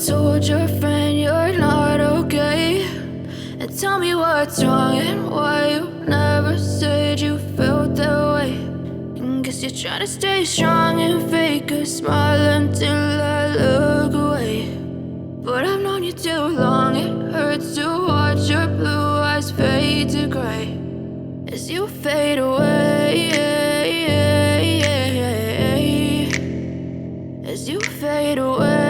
told your friend you're not okay, and tell me what's wrong and why you never said you felt that way. And guess you're trying to stay strong and fake a smile until I look away. But I've known you too long, it hurts to watch your blue eyes fade to gray as you fade away, as you fade away.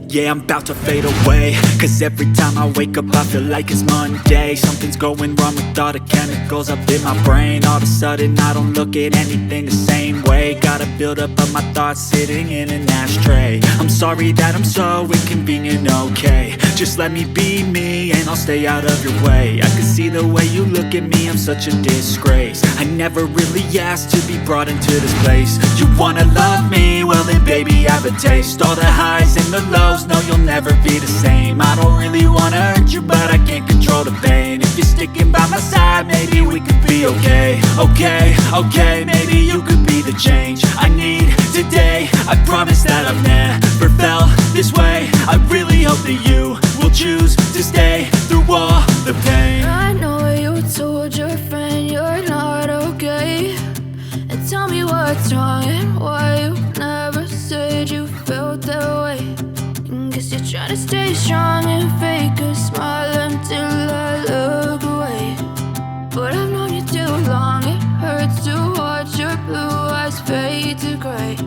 Yeah, I'm about to fade away, cause every time I wake up I feel like it's Monday. Something's going wrong with all the chemicals up in my brain. All of a sudden I don't look at anything the same way. Gotta build up of my thoughts sitting in an ashtray. I'm sorry that I'm so inconvenient, okay. Just let me be me and I'll stay out of your way. I can see the way you look at me, I'm such a disgrace. I never really asked to be brought into this place. You wanna love me? Well then baby I have a taste. All the highs and the lows, no you'll never be the same. I don't really wanna hurt you but I can't control the pain. If you're sticking by my side maybe we could be okay. Okay, maybe you could be the change I need today. I promise that I've never felt this way. I really hope that you will choose to stay through all the pain. I know you told your friend you're not okay, and tell me what's wrong and why you never said you felt that way. And guess you're trying to stay strong and fake a smile until I look away. But I've known you too long, it hurts to watch your blue eyes fade to gray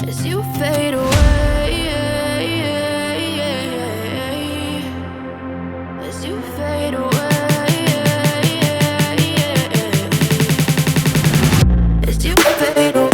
as you fade away, as you fade away, as you fade away.